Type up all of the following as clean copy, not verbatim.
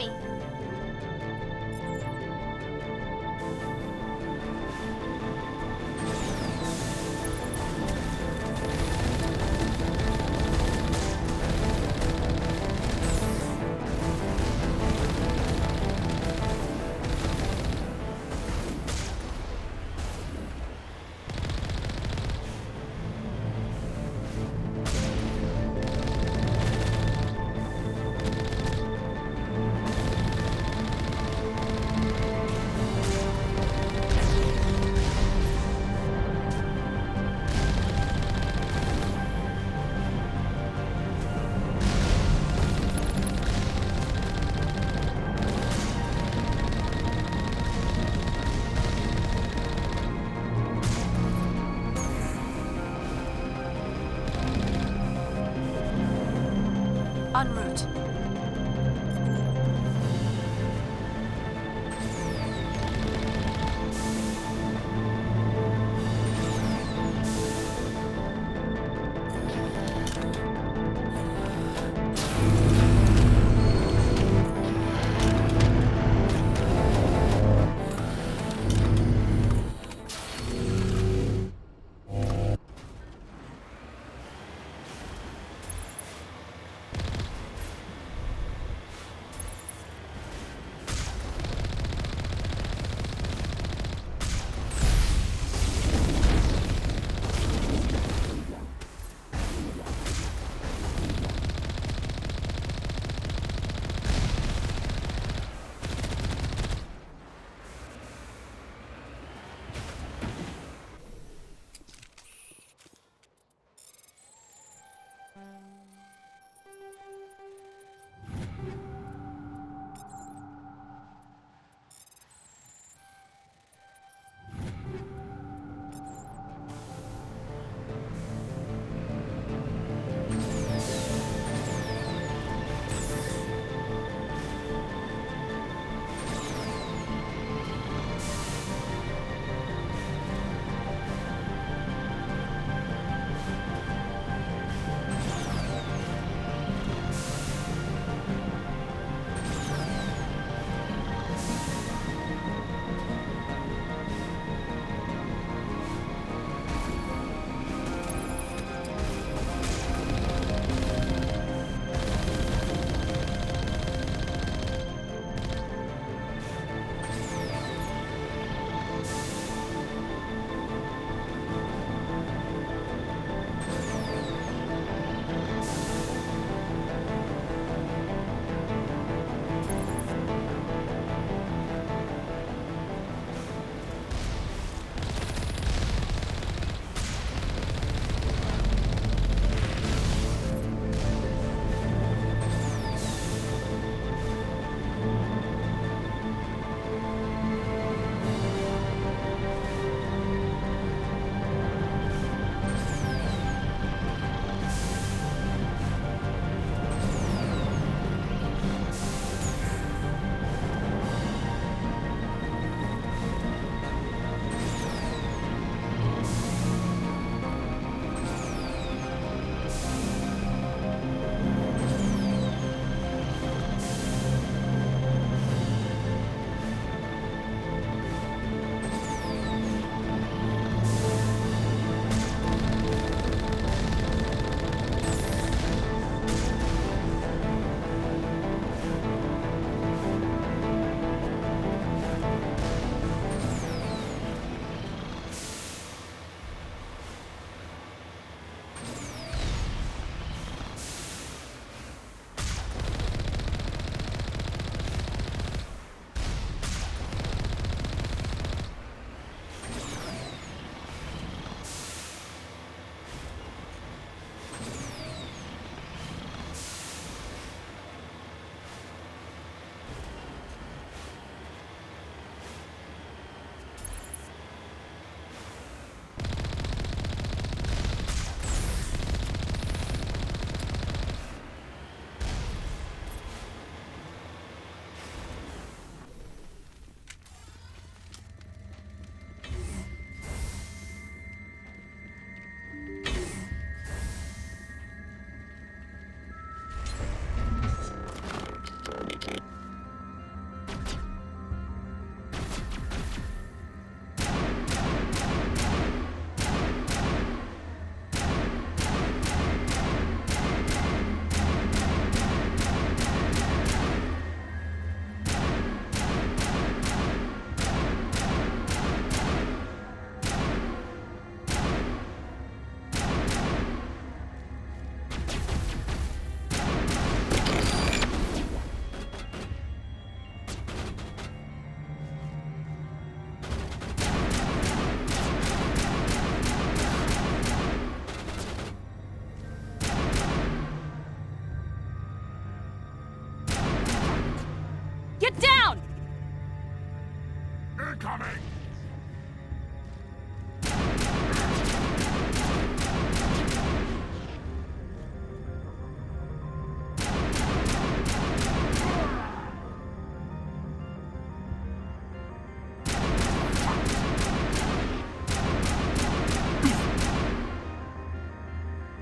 me.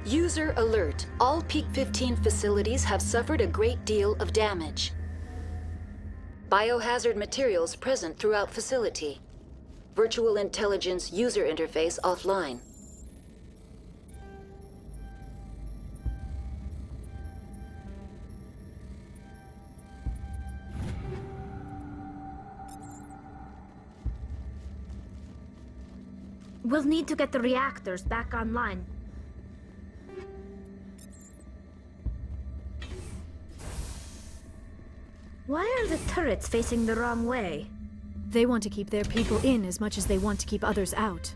User alert. All Peak 15 facilities have suffered a great deal of damage. Biohazard materials present throughout facility. Virtual intelligence user interface offline. We'll need to get the reactors back online. Why are the turrets facing the wrong way? They want to keep their people in as much as they want to keep others out.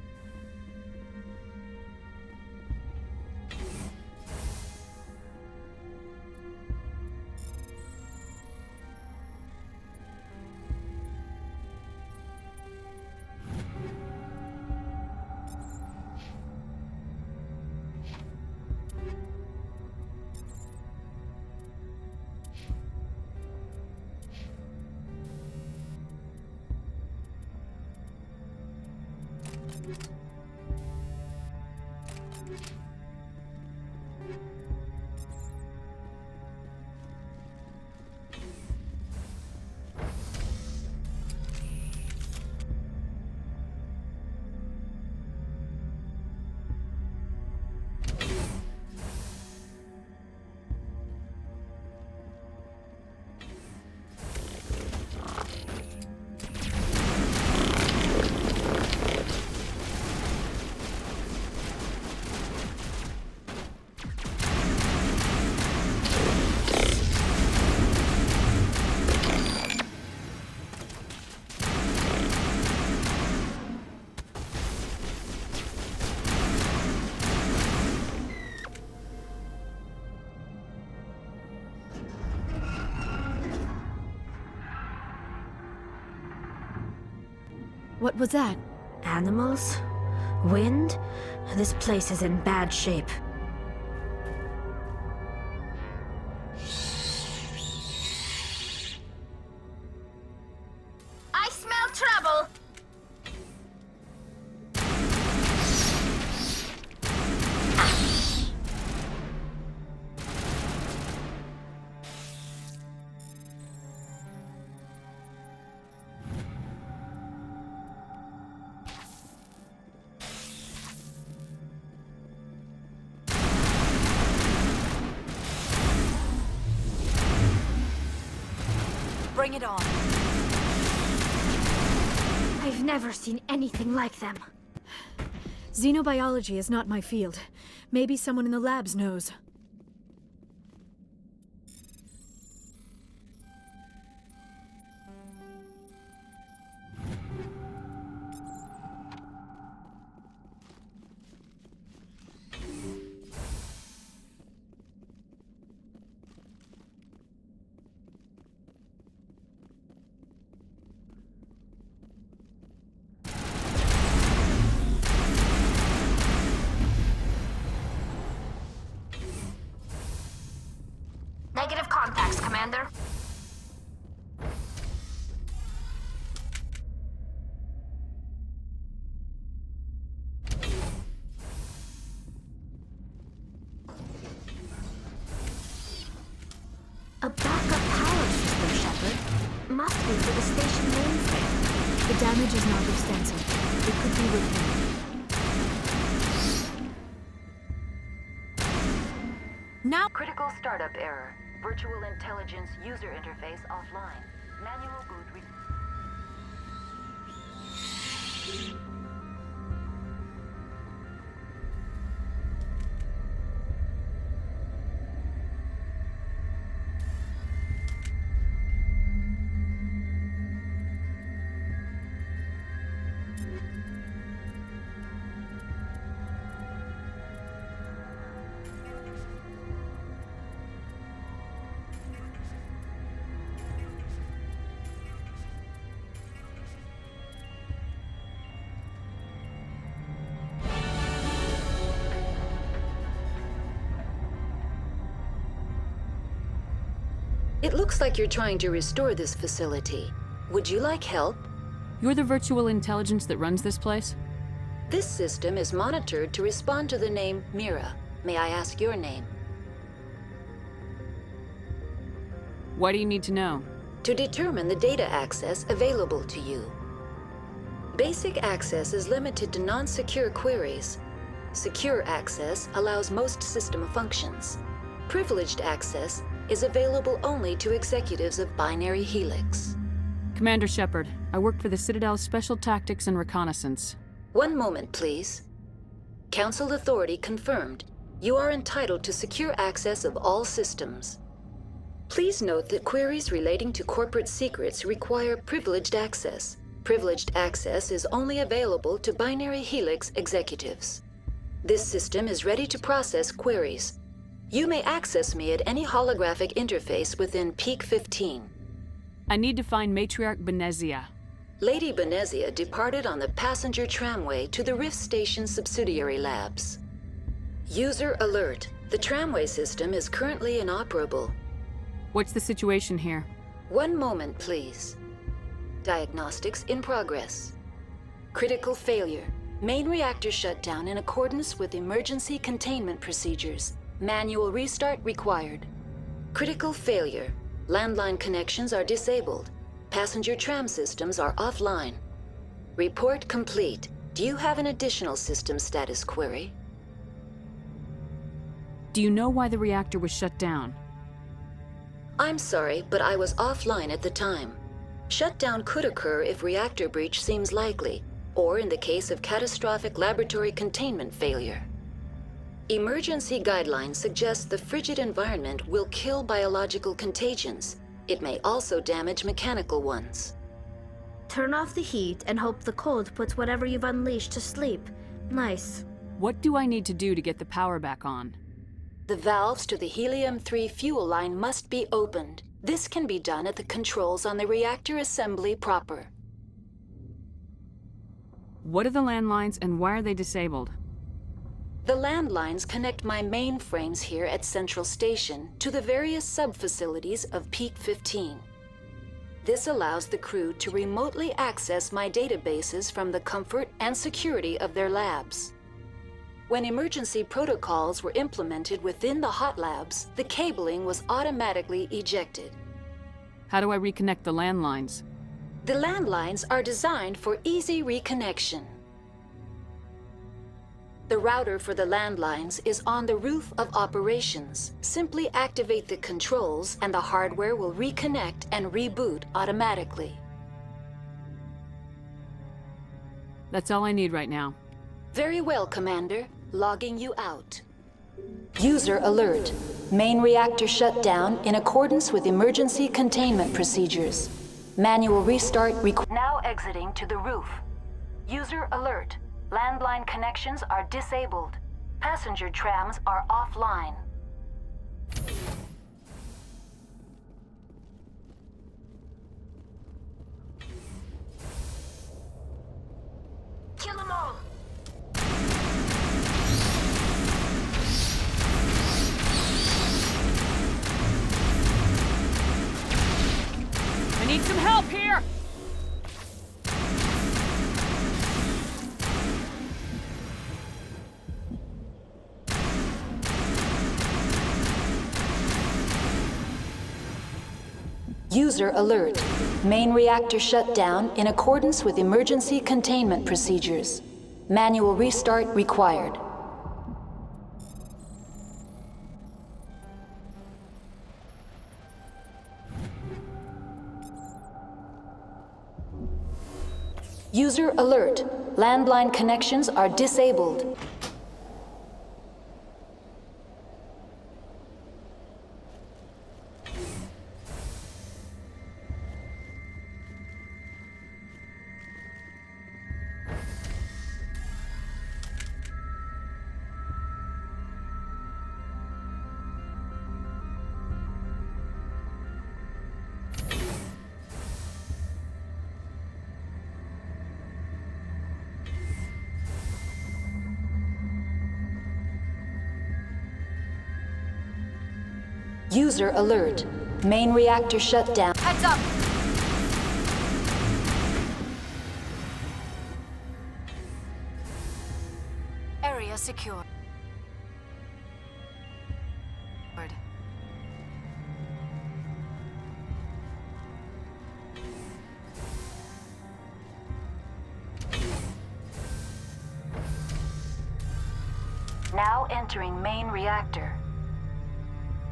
What was that? Animals? Wind? This place is in bad shape. I smell trouble! Bring it on. I've never seen anything like them. Xenobiology is not my field. Maybe someone in the labs knows. Negative contacts, Commander. A backup power system, Shepard. Must be for the station mainframe. The damage is not extensive. It could be repaired. Now Critical startup error. Virtual intelligence user interface offline. Manual boot It looks like you're trying to restore this facility. Would you like help? You're the virtual intelligence that runs this place? This system is monitored to respond to the name Mira. May I ask your name? What do you need to know? To determine the data access available to you. Basic access is limited to non-secure queries. Secure access allows most system functions. Privileged access is available only to executives of binary helix. Commander Shepard, I work for the Citadel's Special Tactics and Reconnaissance. One moment, please. Council authority confirmed. You are entitled to secure access of all systems. Please note that queries relating to corporate secrets require privileged access. Privileged access is only available to binary helix executives. This system is ready to process queries. You may access me at any holographic interface within Peak 15. I need to find Matriarch Benezia. Lady Benezia departed on the passenger tramway to the Rift Station subsidiary labs. User alert. The tramway system is currently inoperable. What's the situation here? One moment, please. Diagnostics in progress. Critical failure. Main reactor shut down in accordance with emergency containment procedures. Manual restart required. Critical failure. Landline connections are disabled. Passenger tram systems are offline. Report complete. Do you have an additional system status query? Do you know why the reactor was shut down? I'm sorry, but I was offline at the time. Shutdown could occur if reactor breach seems likely, or in the case of catastrophic laboratory containment failure. Emergency guidelines suggest the frigid environment will kill biological contagions. It may also damage mechanical ones. Turn off the heat and hope the cold puts whatever you've unleashed to sleep. Nice. What do I need to do to get the power back on? The valves to the helium-3 fuel line must be opened. This can be done at the controls on the reactor assembly proper. What are the landlines and why are they disabled? The landlines connect my mainframes here at Central Station to the various sub-facilities of Peak 15. This allows the crew to remotely access my databases from the comfort and security of their labs. When emergency protocols were implemented within the hot labs, the cabling was automatically ejected. How do I reconnect the landlines? The landlines are designed for easy reconnection. The router for the landlines is on the roof of operations. Simply activate the controls and the hardware will reconnect and reboot automatically. That's all I need right now. Very well, Commander. Logging you out. User alert. Main reactor shut down in accordance with emergency containment procedures. Manual restart now exiting to the roof. User alert. Landline connections are disabled. Passenger trams are offline. Kill them all! I need some help here! User alert. Main reactor shut down in accordance with emergency containment procedures. Manual restart required. User alert. Landline connections are disabled. User alert. Main reactor shut down. Heads up! Area secure. Now entering main reactor.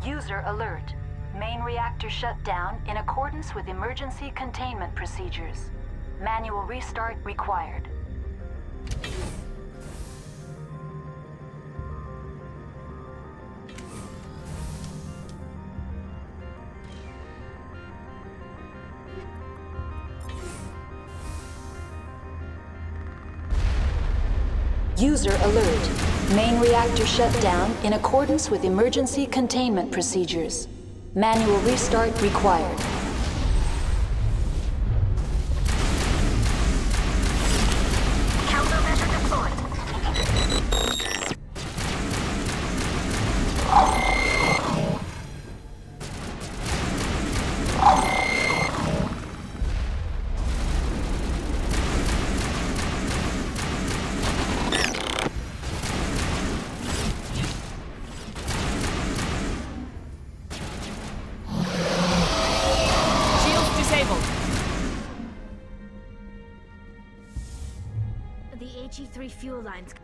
User alert. Main reactor shut down in accordance with emergency containment procedures. Manual restart required. User alert. Main reactor shut down in accordance with emergency containment procedures. Manual restart required. Countermeasure deployed. Shields disabled. The HE3 fuel lines.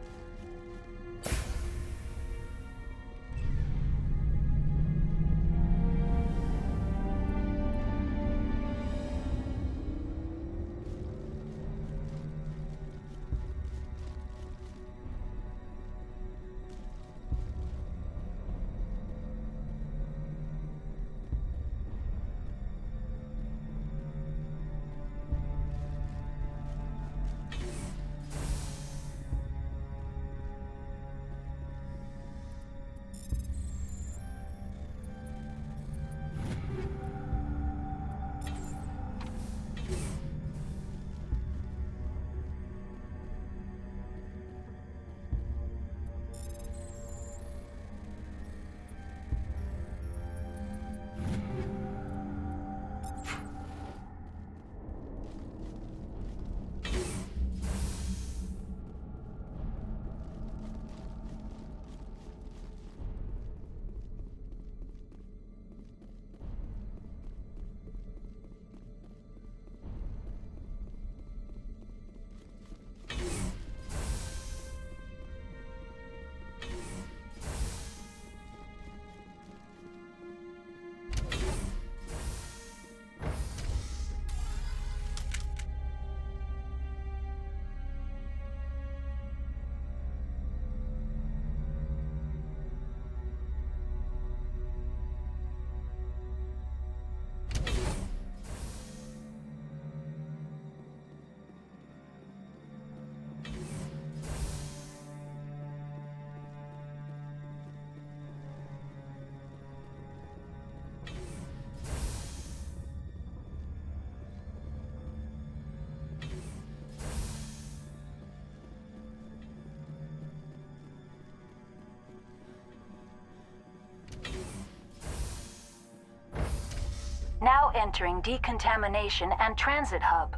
Now entering decontamination and transit hub.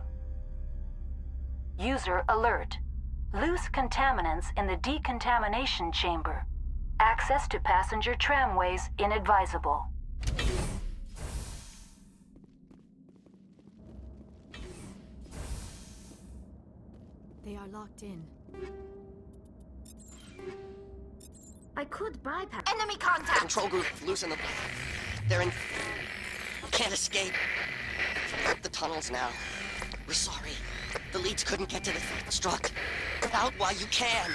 User alert. Loose contaminants in the decontamination chamber. Access to passenger tramways inadvisable. They are locked in. I could bypass. Enemy contact! Control group, loosen them. They're in... Can't escape. The tunnels now. We're sorry. The leads couldn't get to the struck. Get out while you can.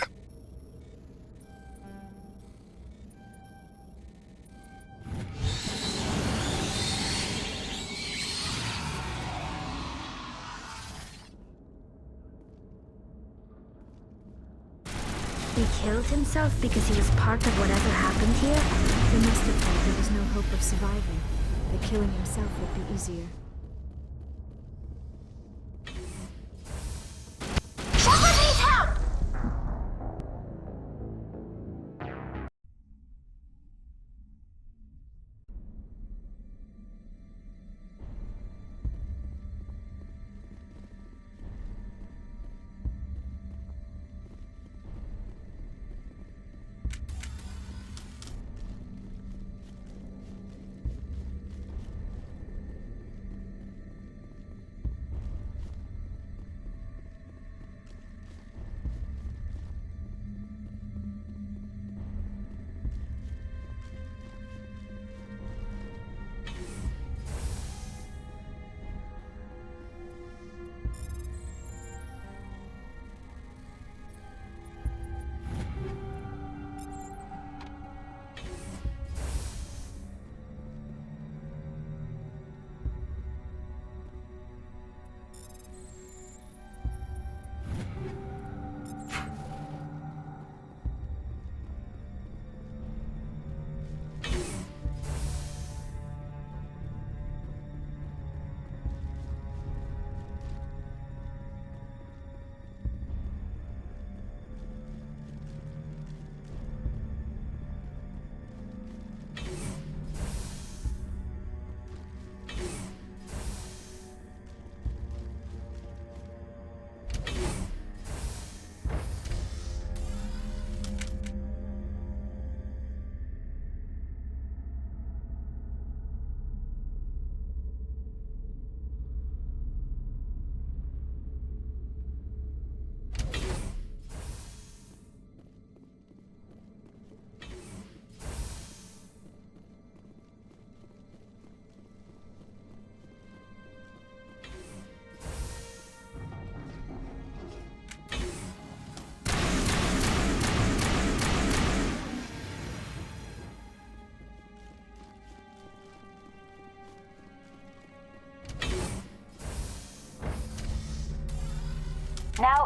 He killed himself because he was part of whatever happened here? He must have thought there was no hope of surviving. That killing himself would be easier. Someone needs help!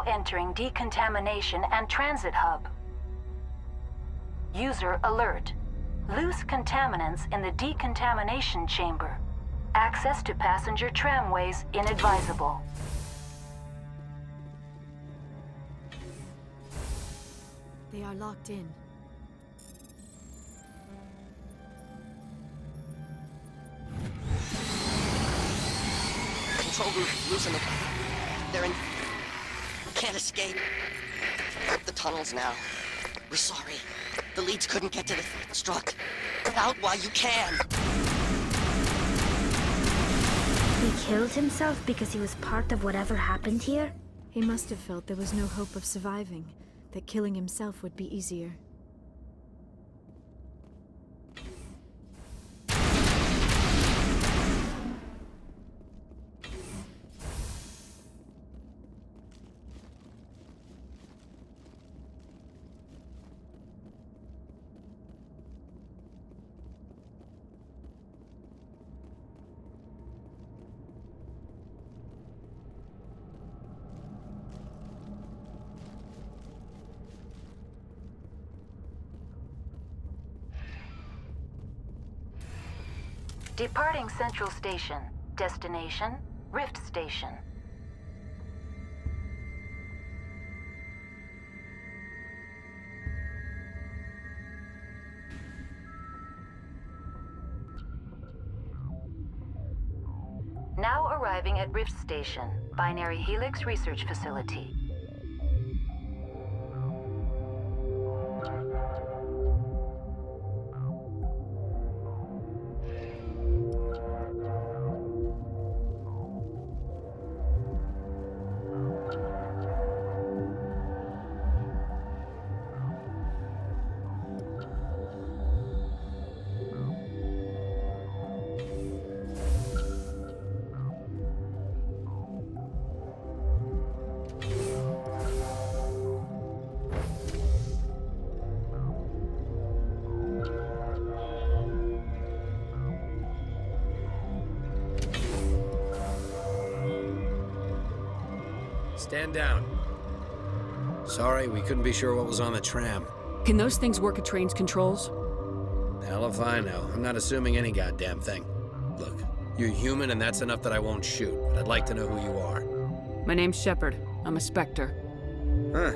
entering decontamination and transit hub. User alert. Loose contaminants in the decontamination chamber. Access to passenger tramways inadvisable. They are locked in. Control group losing the... They're in... Can't escape. The tunnels now. We're sorry. The leads couldn't get to the struck. Get out while you can. He killed himself because he was part of whatever happened here? He must have felt there was no hope of surviving, that killing himself would be easier. Departing Central Station. Destination, Rift Station. Now arriving at Rift Station, Binary Helix Research Facility. Stand down. Sorry, we couldn't be sure what was on the tram. Can those things work at train's controls? Hell if I know. I'm not assuming any goddamn thing. Look, you're human and that's enough that I won't shoot, but I'd like to know who you are. My name's Shepard. I'm a Spectre. Huh.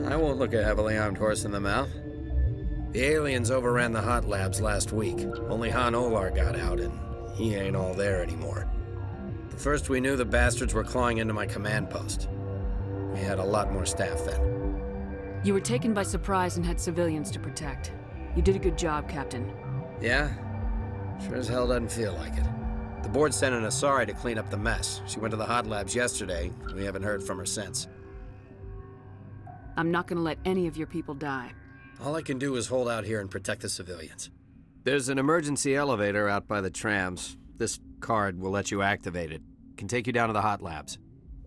I won't look a heavily armed horse in the mouth. The aliens overran the hot labs last week. Only Han Olar got out, and he ain't all there anymore. The first we knew, the bastards were clawing into my command post. We had a lot more staff then. You were taken by surprise and had civilians to protect. You did a good job, Captain. Yeah? Sure as hell doesn't feel like it. The board sent an Asari to clean up the mess. She went to the hot labs yesterday. We haven't heard from her since. I'm not gonna let any of your people die. All I can do is hold out here and protect the civilians. There's an emergency elevator out by the trams. This card will let you activate it. Can take you down to the hot labs.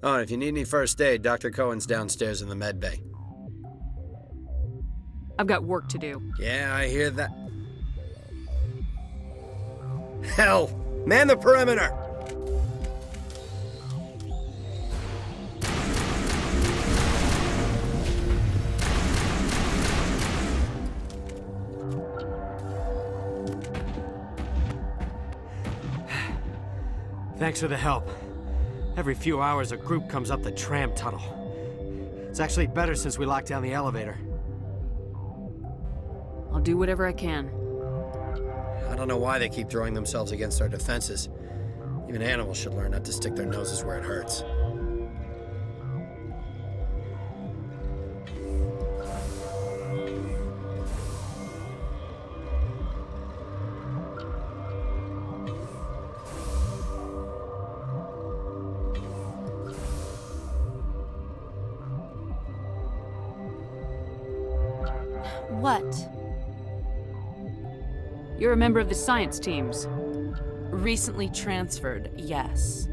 Oh, and if you need any first aid, Dr. Cohen's downstairs in the med bay. I've got work to do. Yeah, I hear that. Hell! Man the perimeter! Thanks for the help. Every few hours, a group comes up the tram tunnel. It's actually better since we locked down the elevator. I'll do whatever I can. I don't know why they keep throwing themselves against our defenses. Even animals should learn not to stick their noses where it hurts. What? You're a member of the science teams. Recently transferred, yes.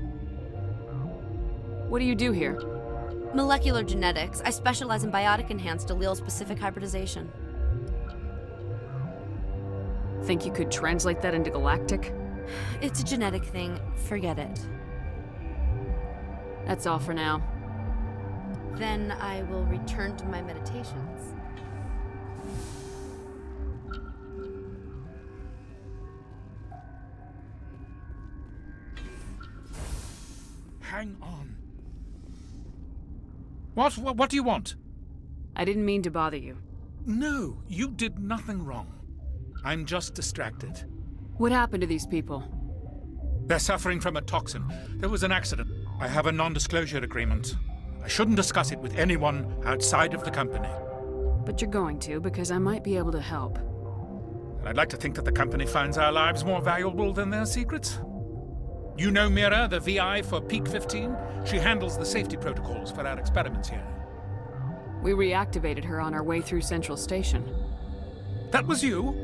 What do you do here? Molecular genetics. I specialize in biotic-enhanced allele-specific hybridization. Think you could translate that into galactic? It's a genetic thing. Forget it. That's all for now. Then I will return to my meditations. Hang on. What do you want? I didn't mean to bother you. No, you did nothing wrong. I'm just distracted. What happened to these people? They're suffering from a toxin. There was an accident. I have a non-disclosure agreement. I shouldn't discuss it with anyone outside of the company. But you're going to, because I might be able to help. And I'd like to think that the company finds our lives more valuable than their secrets. You know Mira, the VI for Peak 15? She handles the safety protocols for our experiments here. We reactivated her on our way through Central Station. That was you?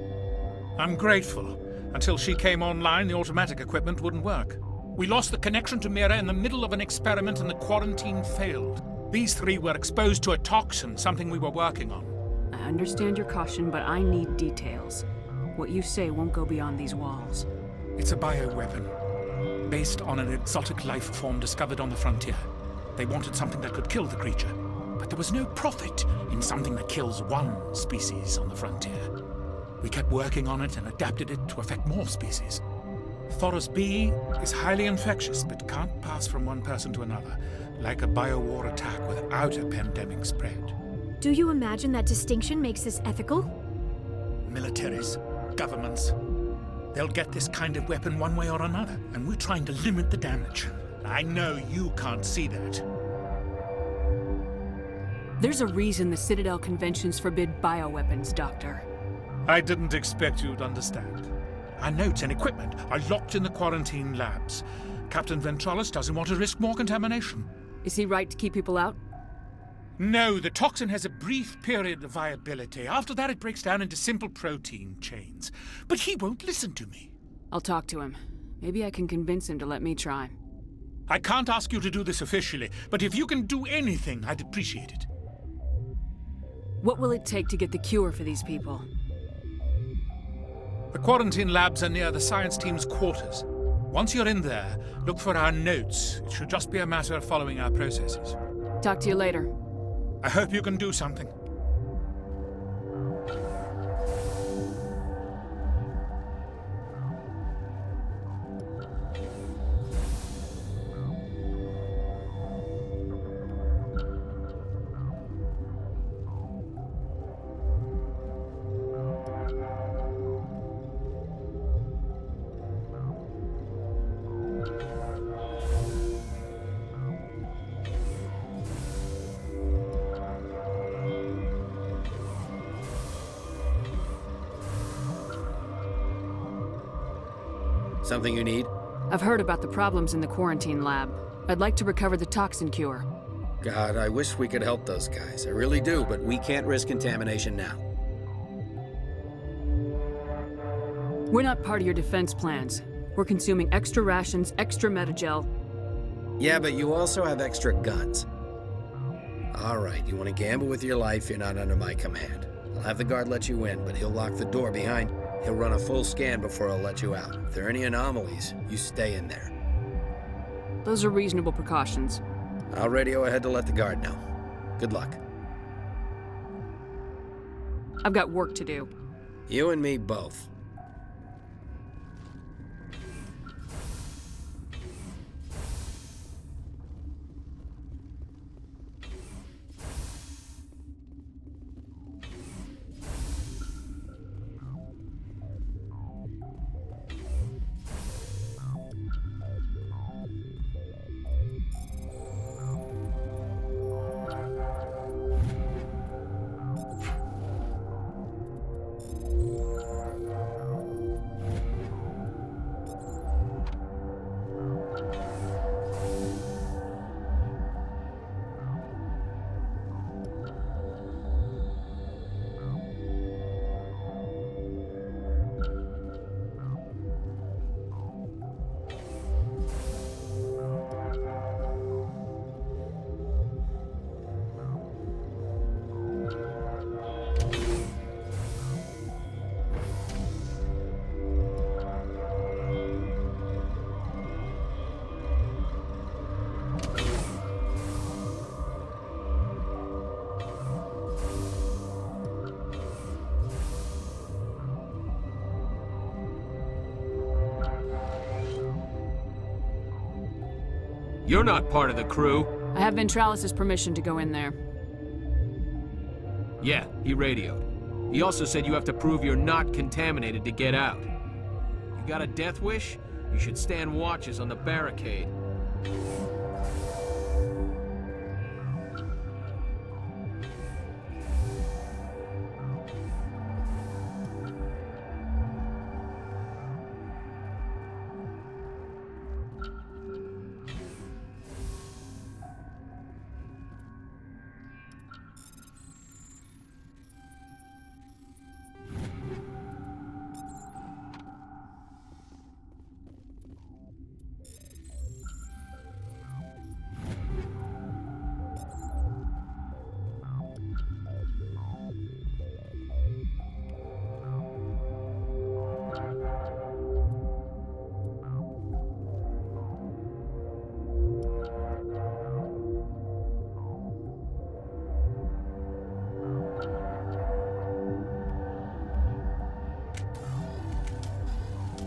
I'm grateful. Until she came online, the automatic equipment wouldn't work. We lost the connection to Mira in the middle of an experiment and the quarantine failed. These three were exposed to a toxin, something we were working on. I understand your caution, but I need details. What you say won't go beyond these walls. It's a bioweapon, based on an exotic life form discovered on the frontier. They wanted something that could kill the creature, but there was no profit in something that kills one species on the frontier. We kept working on it and adapted it to affect more species. Thoros B is highly infectious, but can't pass from one person to another, like a biowar attack without a pandemic spread. Do you imagine that distinction makes this ethical? Militaries, governments, they'll get this kind of weapon one way or another, and we're trying to limit the damage. I know you can't see that. There's a reason the Citadel conventions forbid bioweapons, Doctor. I didn't expect you'd understand. Our notes and equipment are locked in the quarantine labs. Captain Ventralis doesn't want to risk more contamination. Is he right to keep people out? No, the toxin has a brief period of viability. After that, it breaks down into simple protein chains. But he won't listen to me. I'll talk to him. Maybe I can convince him to let me try. I can't ask you to do this officially, but if you can do anything, I'd appreciate it. What will it take to get the cure for these people? The quarantine labs are near the science team's quarters. Once you're in there, look for our notes. It should just be a matter of following our processes. Talk to you later. I hope you can do something. Something you need? I've heard about the problems in the quarantine lab. I'd like to recover the toxin cure. God, I wish we could help those guys. I really do, but we can't risk contamination now. We're not part of your defense plans. We're consuming extra rations, extra metagel. Yeah, but you also have extra guns. All right, you want to gamble with your life, you're not under my command. I'll have the guard let you in, but he'll lock the door behind you. He'll run a full scan before I'll let you out. If there are any anomalies, you stay in there. Those are reasonable precautions. I'll radio ahead to let the guard know. Good luck. I've got work to do. You and me both. You're not part of the crew. I have Ventralis' permission to go in there. Yeah, he radioed. He also said you have to prove you're not contaminated to get out. You got a death wish? You should stand watches on the barricade.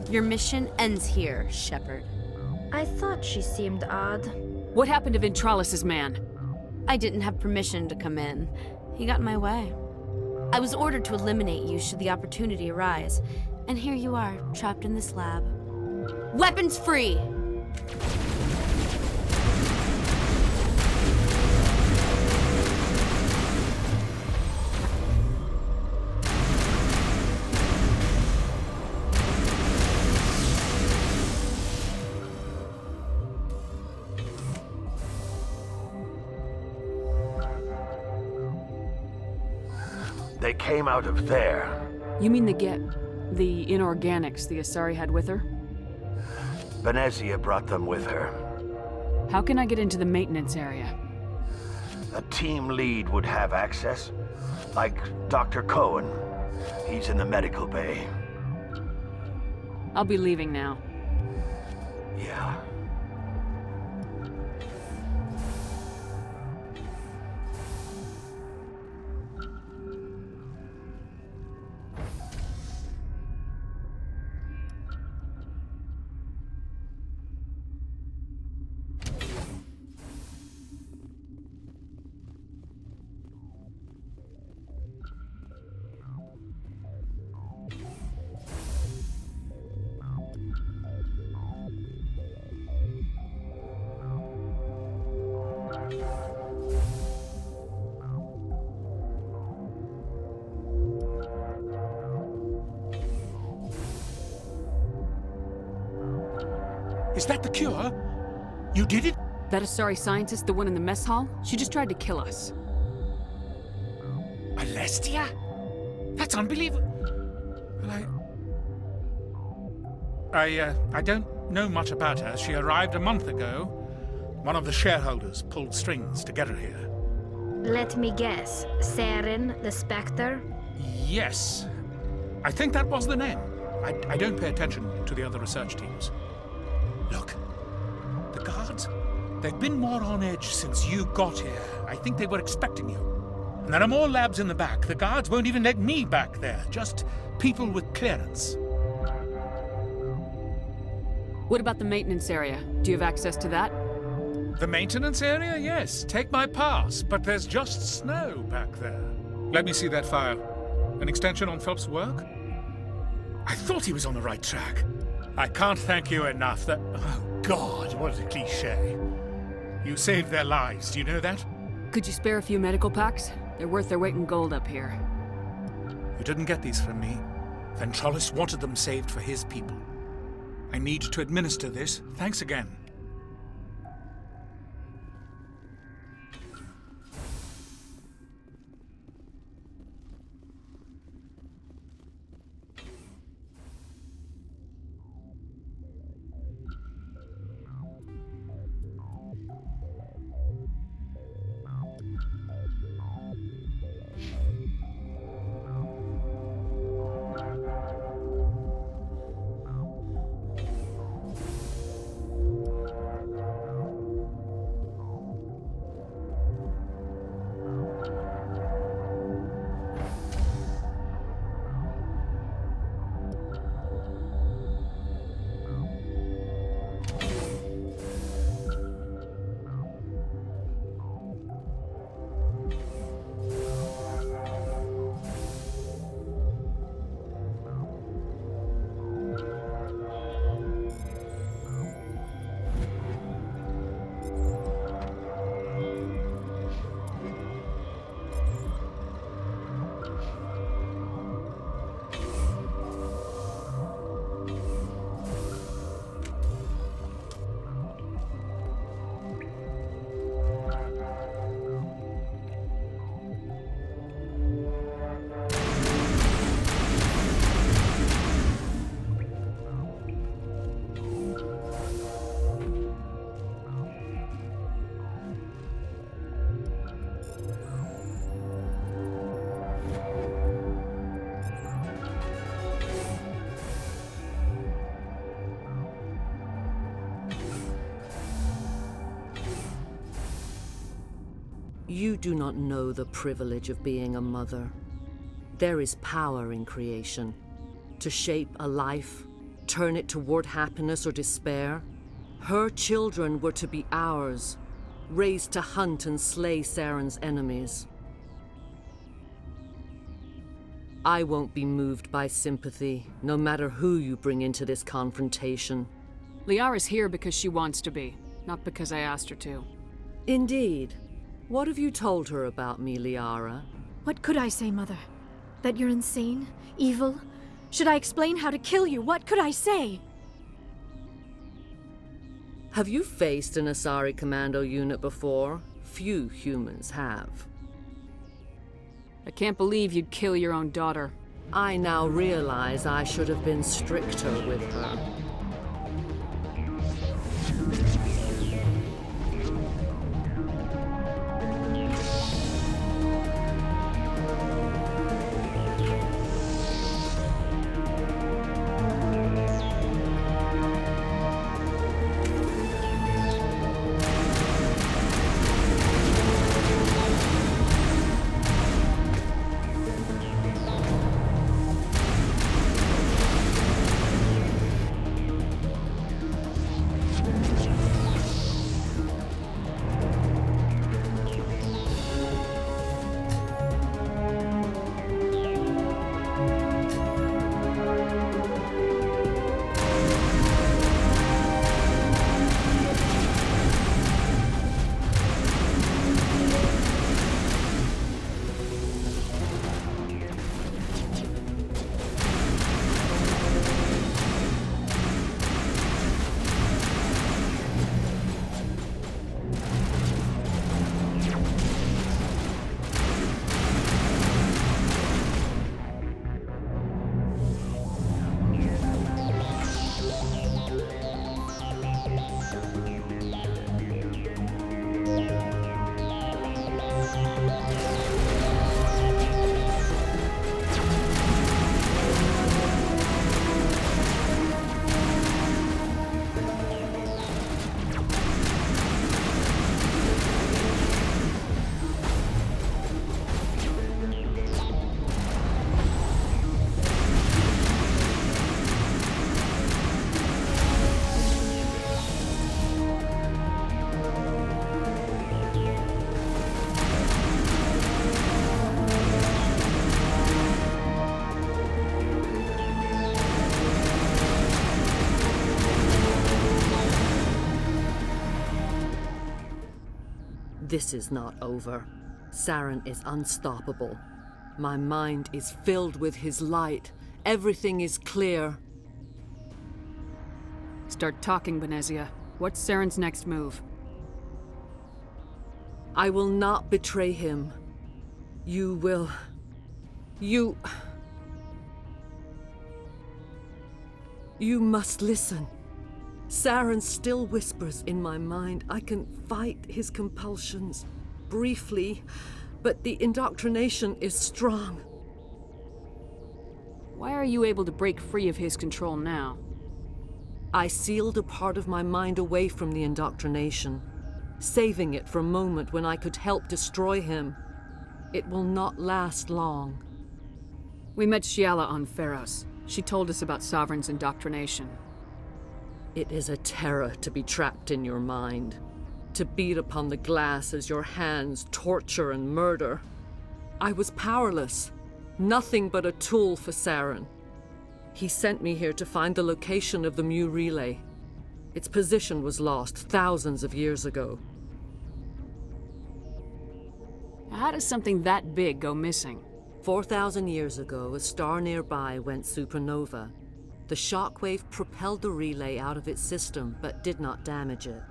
Your mission ends here, Shepard. I thought she seemed odd. What happened to Ventralis' man? I didn't have permission to come in. He got in my way. I was ordered to eliminate you should the opportunity arise. And here you are, trapped in this lab. Weapons free! They came out of there. You mean the inorganics the Asari had with her? Venezia brought them with her. How can I get into the maintenance area? A team lead would have access. Like Dr. Cohen. He's in the medical bay. I'll be leaving now. Yeah. Is that the cure? You did it? That Asari scientist, the one in the mess hall? She just tried to kill us. Alestia? That's unbelievable. Well, I don't know much about her. She arrived a month ago. One of the shareholders pulled strings to get her here. Let me guess. Saren, the Spectre? Yes. I think that was the name. I don't pay attention to the other research teams. Look, the guards, they've been more on edge since you got here. I think they were expecting you. And there are more labs in the back. The guards won't even let me back there, just people with clearance. What about the maintenance area? Do you have access to that? The maintenance area? Yes, take my pass, but there's just snow back there. Let me see that file. An extension on Phelps' work? I thought he was on the right track. I can't thank you enough. Oh, God, what a cliché. You saved their lives, do you know that? Could you spare a few medical packs? They're worth their weight in gold up here. You didn't get these from me. Ventralis wanted them saved for his people. I need to administer this. Thanks again. You do not know the privilege of being a mother. There is power in creation. To shape a life, turn it toward happiness or despair. Her children were to be ours, raised to hunt and slay Saren's enemies. I won't be moved by sympathy, no matter who you bring into this confrontation. Liara's here because she wants to be, not because I asked her to. Indeed. What have you told her about me, Liara? What could I say, Mother? That you're insane? Evil? Should I explain how to kill you? What could I say? Have you faced an Asari commando unit before? Few humans have. I can't believe you'd kill your own daughter. I now realize I should have been stricter with her. This is not over. Saren is unstoppable. My mind is filled with his light. Everything is clear. Start talking, Benezia. What's Saren's next move? I will not betray him. You will... You must listen. Saren still whispers in my mind. I can fight his compulsions, briefly, but the indoctrination is strong. Why are you able to break free of his control now? I sealed a part of my mind away from the indoctrination, saving it for a moment when I could help destroy him. It will not last long. We met Shiala on Pharos. She told us about Sovereign's indoctrination. It is a terror to be trapped in your mind, to beat upon the glass as your hands torture and murder. I was powerless, nothing but a tool for Saren. He sent me here to find the location of the Mu relay. Its position was lost thousands of years ago. How does something that big go missing? 4,000 years ago, a star nearby went supernova. The shockwave propelled the relay out of its system, but did not damage it.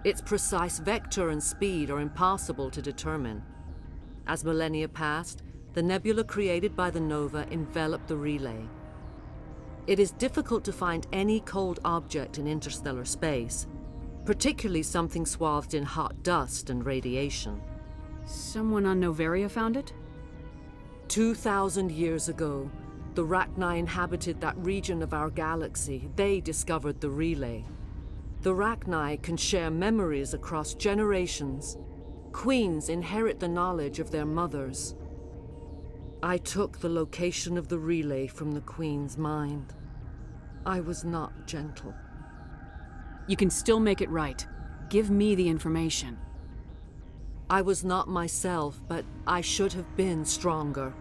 Its precise vector and speed are impossible to determine. As millennia passed, the nebula created by the nova enveloped the relay. It is difficult to find any cold object in interstellar space, particularly something swathed in hot dust and radiation. Someone on Noveria found it? 2,000 years ago, the Rachni inhabited that region of our galaxy. They discovered the relay. The Rachni can share memories across generations, queens inherit the knowledge of their mothers. I took the location of the relay from the queen's mind. I was not gentle. You can still make it right. Give me the information. I was not myself, but I should have been stronger.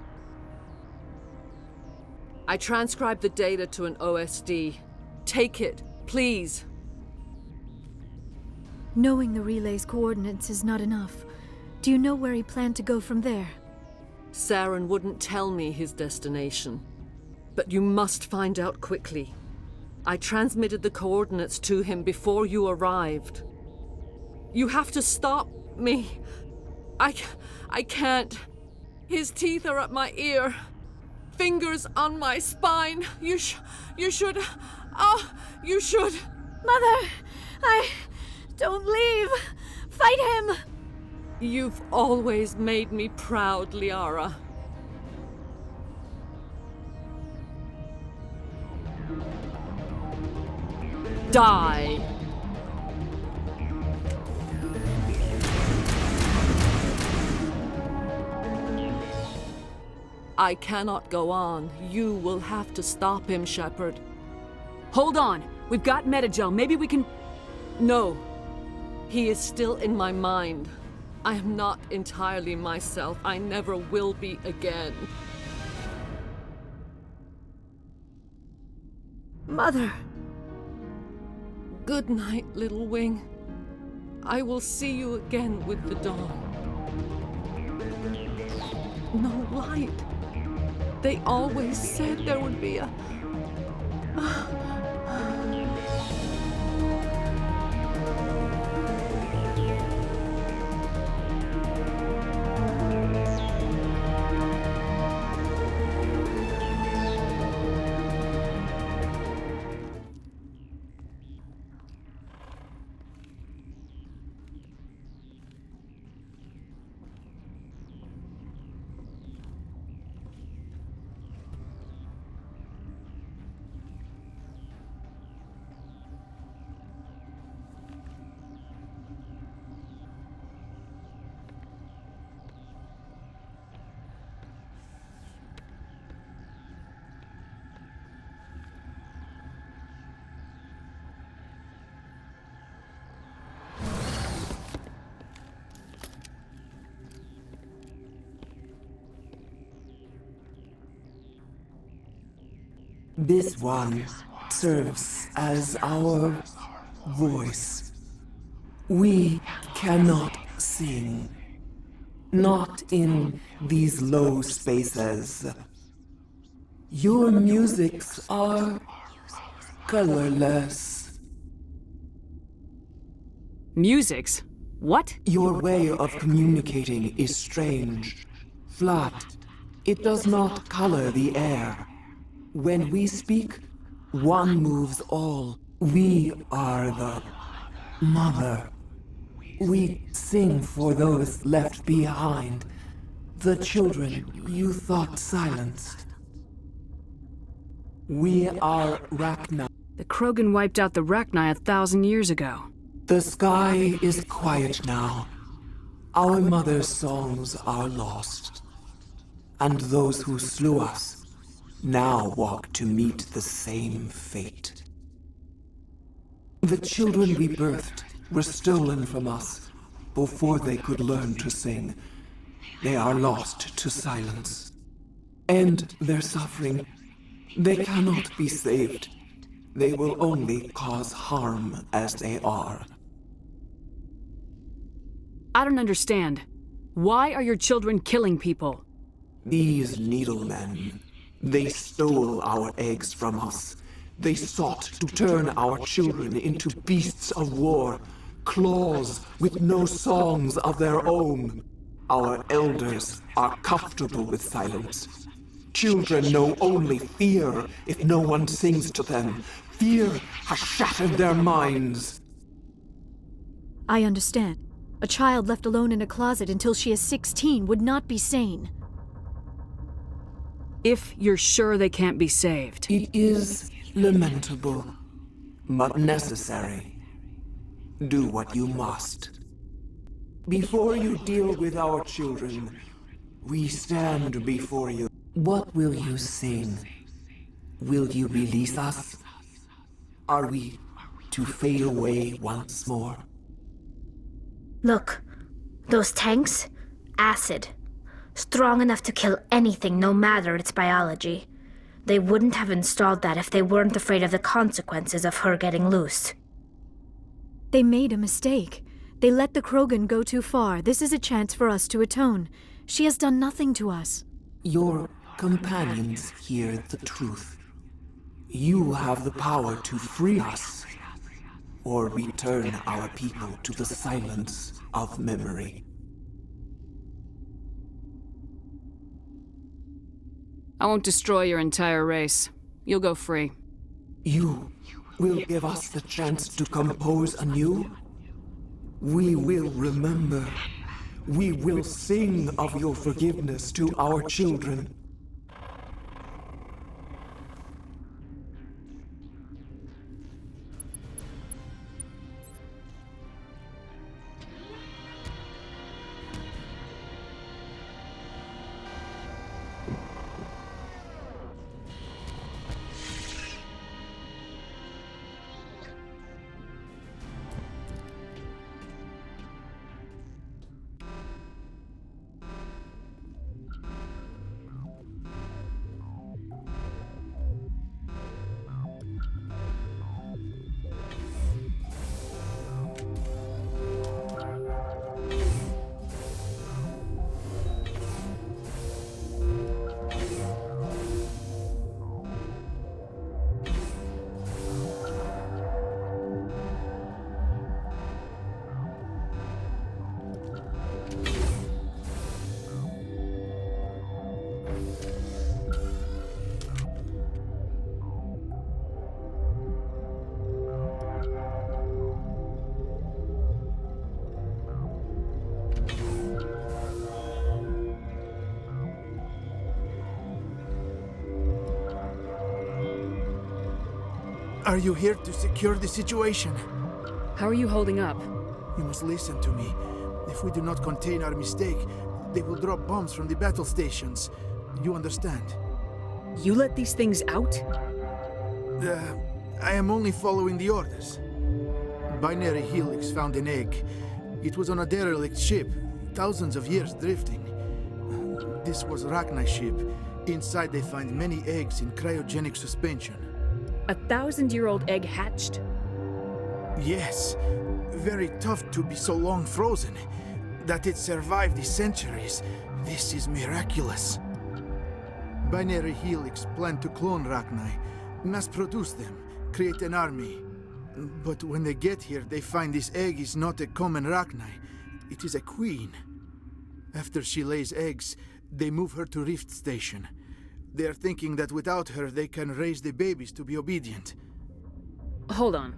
I transcribed the data to an OSD. Take it, please. Knowing the relay's coordinates is not enough. Do you know where he planned to go from there? Saren wouldn't tell me his destination. But you must find out quickly. I transmitted the coordinates to him before you arrived. You have to stop me. I can't. His teeth are at my ear. Fingers on my spine. You should. Oh, you should. Mother! Don't leave! Fight him! You've always made me proud, Liara. Die! I cannot go on. You will have to stop him, Shepard. Hold on! We've got Metagel. Maybe we can... No. He is still in my mind. I am not entirely myself. I never will be again. Mother! Good night, little wing. I will see you again with the dawn. No light. They always said there would be a... This one serves as our voice. We cannot sing. Not in these low spaces. Your musics are colorless. Musics? What? Your way of communicating is strange. Flat. It does not color the air. When we speak, one moves all. We are the mother. We sing for those left behind. The children you thought silenced. We are Rachni. The Krogan wiped out the Rachni 1,000 years ago. The sky is quiet now. Our mother's songs are lost. And those who slew us now walk to meet the same fate. The children we birthed were stolen from us before they could learn to sing. They are lost to silence. And their suffering, they cannot be saved. They will only cause harm as they are. I don't understand. Why are your children killing people? These needlemen, they stole our eggs from us. They sought to turn our children into beasts of war, claws with no songs of their own. Our elders are comfortable with silence. Children know only fear if no one sings to them. Fear has shattered their minds. I understand. A child left alone in a closet until she is 16 would not be sane. If you're sure they can't be saved. It is lamentable, but necessary. Do what you must. Before you deal with our children, we stand before you. What will you sing? Will you release us? Are we to fade away once more? Look, those tanks? Acid. Strong enough to kill anything, no matter its biology. They wouldn't have installed that if they weren't afraid of the consequences of her getting loose. They made a mistake. They let the Krogan go too far. This is a chance for us to atone. She has done nothing to us. Your companions hear the truth. You have the power to free us, or return our people to the silence of memory. I won't destroy your entire race. You'll go free. You will give us the chance to compose anew? We will remember. We will sing of your forgiveness to our children. Are you here to secure the situation? How are you holding up? You must listen to me. If we do not contain our mistake, they will drop bombs from the battle stations. You understand? You let these things out? I am only following the orders. Binary Helix found an egg. It was on a derelict ship, thousands of years drifting. This was Rachni's ship. Inside they find many eggs in cryogenic suspension. 1,000-year-old egg hatched? Yes. Very tough to be so long frozen. That it survived the centuries. This is miraculous. Binary Helix planned to clone Rachni, mass-produce them, create an army. But when they get here, they find this egg is not a common Rachni. It is a queen. After she lays eggs, they move her to Rift Station. They are thinking that without her, they can raise the babies to be obedient. Hold on.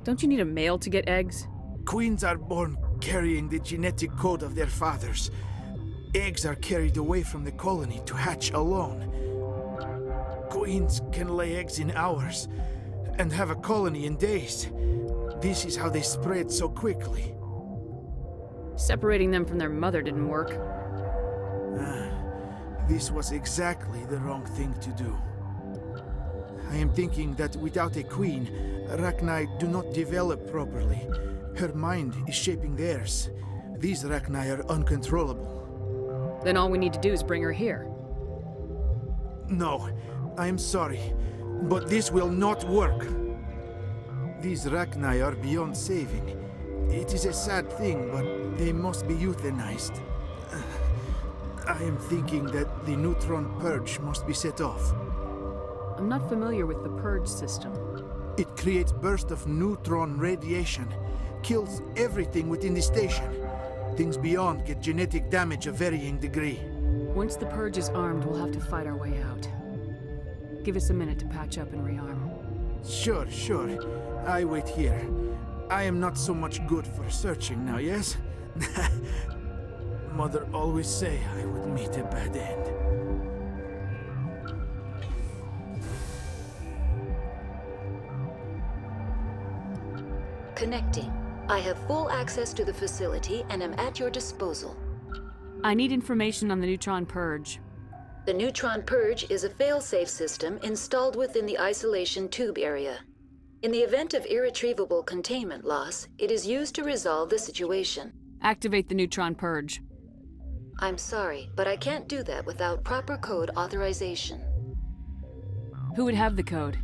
Don't you need a male to get eggs? Queens are born carrying the genetic code of their fathers. Eggs are carried away from the colony to hatch alone. Queens can lay eggs in hours and have a colony in days. This is how they spread so quickly. Separating them from their mother didn't work. This was exactly the wrong thing to do. I am thinking that without a queen, Rachni do not develop properly. Her mind is shaping theirs. These Rachni are uncontrollable. Then all we need to do is bring her here. No, I am sorry, but this will not work. These Rachni are beyond saving. It is a sad thing, but they must be euthanized. I am thinking that the neutron purge must be set off. I'm not familiar with the purge system. It creates bursts of neutron radiation, kills everything within the station. Things beyond get genetic damage of varying degree. Once the purge is armed, we'll have to fight our way out. Give us a minute to patch up and rearm. Sure. I wait here. I am not so much good for searching now, yes? Mother always say I would meet a bad end. Connecting. I have full access to the facility and am at your disposal. I need information on the neutron purge. The neutron purge is a fail-safe system installed within the isolation tube area. In the event of irretrievable containment loss, it is used to resolve the situation. Activate the neutron purge. I'm sorry, but I can't do that without proper code authorization. Who would have the code?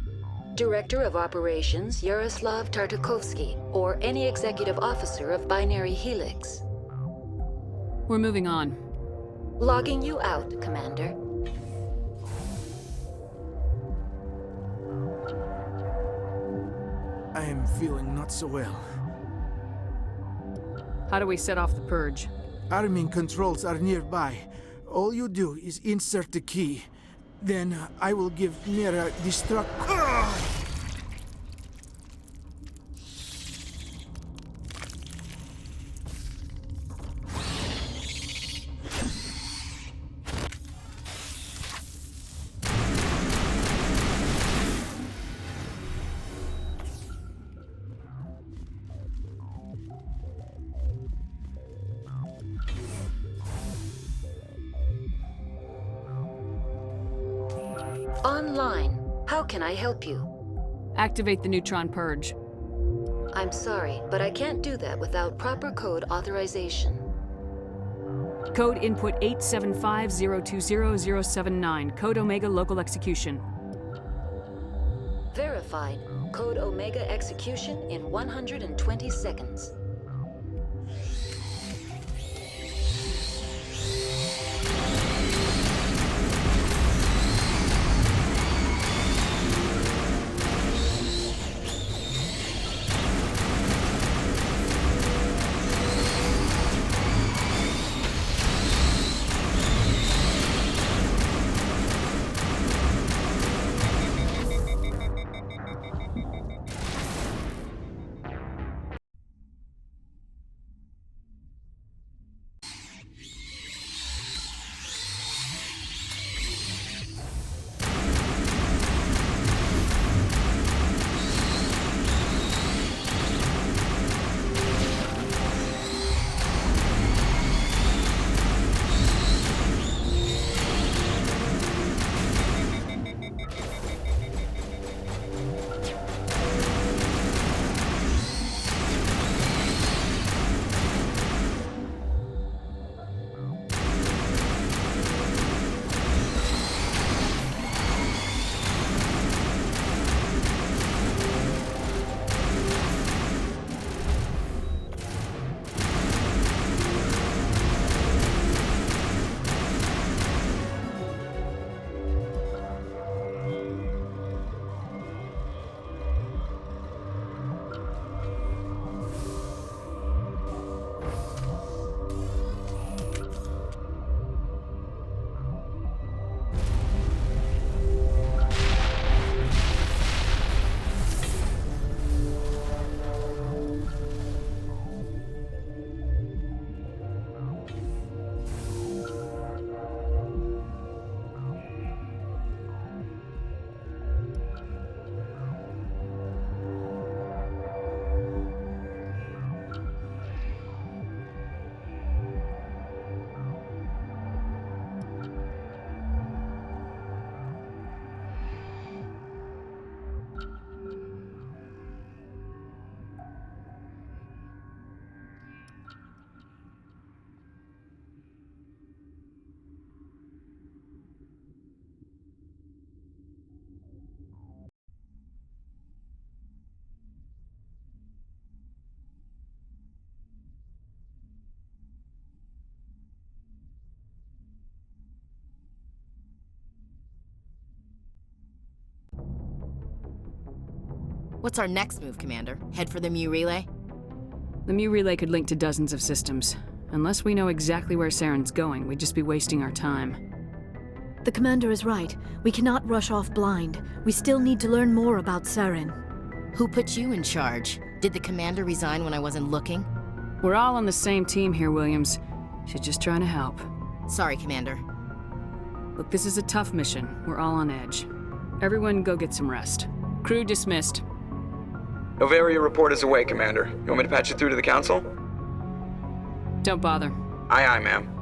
Director of Operations Yaroslav Tartakovsky, or any executive officer of Binary Helix. We're moving on. Logging you out, Commander. I am feeling not so well. How do we set off the purge? Arming controls are nearby. All you do is insert the key. Then I will give Mira destruct. Online. How can I help you? Activate the neutron purge. I'm sorry, but I can't do that without proper code authorization. Code input 875020079. Code Omega local execution. Verified. Code Omega execution in 120 seconds. What's our next move, Commander? Head for the Mu relay? The Mu relay could link to dozens of systems. Unless we know exactly where Saren's going, we'd just be wasting our time. The Commander is right. We cannot rush off blind. We still need to learn more about Saren. Who put you in charge? Did the Commander resign when I wasn't looking? We're all on the same team here, Williams. She's just trying to help. Sorry, Commander. Look, this is a tough mission. We're all on edge. Everyone go get some rest. Crew dismissed. Noveria report is away, Commander. You want me to patch you through to the Council? Don't bother. Aye, aye, ma'am.